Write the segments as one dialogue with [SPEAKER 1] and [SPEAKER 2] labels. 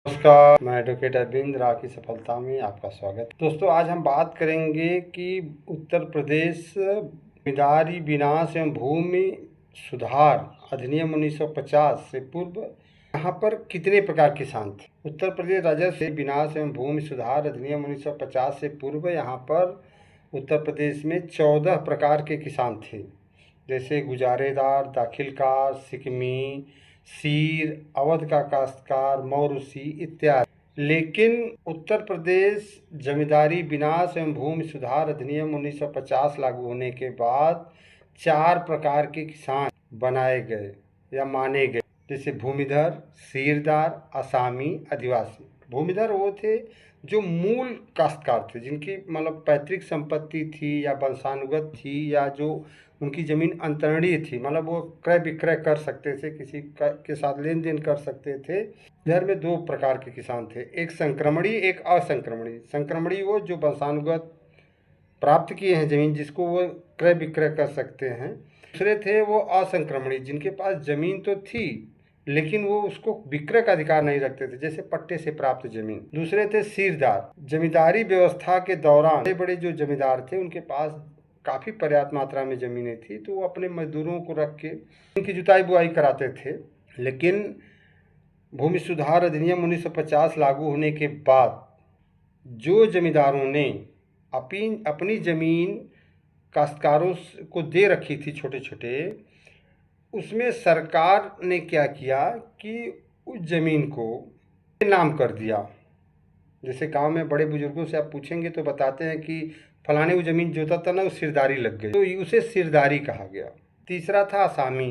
[SPEAKER 1] नमस्कार, मैं एडवोकेट अरविंद राव की सफलता में आपका स्वागत। दोस्तों, आज हम बात करेंगे कि उत्तर प्रदेश जमींदारी विनाश एवं भूमि सुधार अधिनियम 1950 से पूर्व यहाँ पर कितने प्रकार किसान थे। उत्तर प्रदेश राजस्व विनाश एवं भूमि सुधार अधिनियम 1950 से पूर्व यहाँ पर उत्तर प्रदेश में 14 प्रकार के किसान थे, जैसे गुजारेदार, दाखिलकार, सिकमी, सीर, अवध का काश्तकार, मौरूसी इत्यादि। लेकिन उत्तर प्रदेश जमींदारी विनाश एवं भूमि सुधार अधिनियम 1950 लागू होने के बाद 4 प्रकार के किसान बनाए गए या माने गए, जैसे भूमिधर, सीरदार, असामी, आदिवासी। भूमिधर वो थे जो मूल काश्तकार थे, जिनकी मतलब पैतृक संपत्ति थी या वंशानुगत थी, या जो उनकी ज़मीन अंतरणीय थी, मतलब वो क्रय विक्रय कर सकते थे, किसी के साथ लेन देन कर सकते थे। इधर में 2 प्रकार के किसान थे, एक संक्रमणी, एक असंक्रमणी। संक्रमणी वो जो वंशानुगत प्राप्त किए हैं ज़मीन, जिसको वो क्रय विक्रय कर सकते हैं। दूसरे थे वो असंक्रमणी, जिनके पास ज़मीन तो थी लेकिन वो उसको विक्रय का अधिकार नहीं रखते थे, जैसे पट्टे से प्राप्त जमीन। दूसरे थे सीरदार। जमींदारी व्यवस्था के दौरान बड़े बड़े जो जमींदार थे, उनके पास काफ़ी पर्याप्त मात्रा में ज़मीनें थी, तो वो अपने मजदूरों को रख के उनकी जुताई बुआई कराते थे। लेकिन भूमि सुधार अधिनियम 1950 लागू होने के बाद जो जमींदारों ने अपनी ज़मीन काश्तकारों को दे रखी थी छोटे छोटे, उसमें सरकार ने क्या किया कि उस ज़मीन को नाम कर दिया। जैसे गांव में बड़े बुजुर्गों से आप पूछेंगे तो बताते हैं कि फलाने वो ज़मीन जोता था ना, वो सिरदारी लग गई, तो उसे सिरदारी कहा गया। तीसरा था असामी।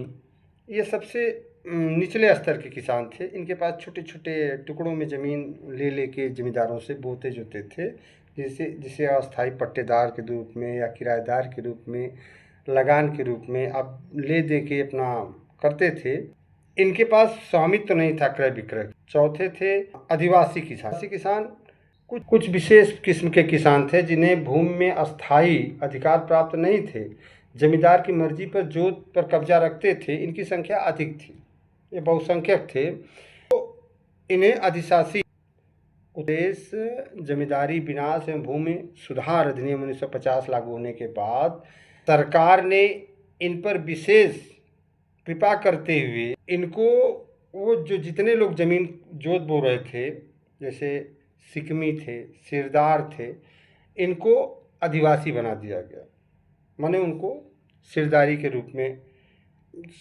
[SPEAKER 1] ये सबसे निचले स्तर के किसान थे। इनके पास छोटे छोटे टुकड़ों में ज़मीन ले लेके ज़मींदारों से बोते जोते थे, जिसे अस्थायी पट्टेदार के रूप में या किराएदार के रूप में, लगान के रूप में अब ले दे के अपना करते थे। इनके पास स्वामित्व नहीं था क्रय विक्रय। चौथे थे आदिवासी किसान। कुछ विशेष किस्म के किसान थे जिन्हें भूमि में अस्थायी अधिकार प्राप्त नहीं थे, जमींदार की मर्जी पर जोत पर कब्जा रखते थे। इनकी संख्या अधिक थी, ये बहुसंख्यक थे, तो इन्हें अधिशासी। प्रदेश जमींदारी विनाश एवं भूमि सुधार अधिनियम 1950 लागू होने के बाद सरकार ने इन पर विशेष कृपा करते हुए इनको, वो जो जितने लोग ज़मीन जोत बो रहे थे, जैसे सिकमी थे, सिरदार थे, इनको आदिवासी बना दिया गया। माने उनको सिरदारी के रूप में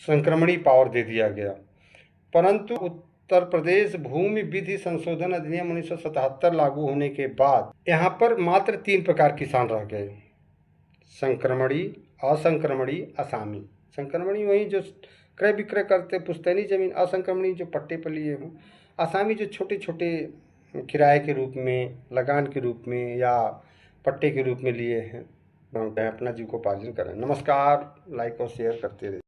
[SPEAKER 1] संक्रमणी पावर दे दिया गया। परंतु उत्तर प्रदेश भूमि विधि संशोधन अधिनियम 1977 लागू होने के बाद यहाँ पर मात्र 3 प्रकार किसान रह गए, संक्रमणी, असंक्रमणी, असामी। संक्रमणी वही जो क्रय विक्रय करते पुश्तैनी जमीन, असंक्रमणी जो पट्टे पर लिए हों, असामी जो छोटे छोटे किराए के रूप में, लगान के रूप में या पट्टे के रूप में लिए हैं, अपना जीविकोपार्जन करें। नमस्कार, लाइक और शेयर करते रहिए।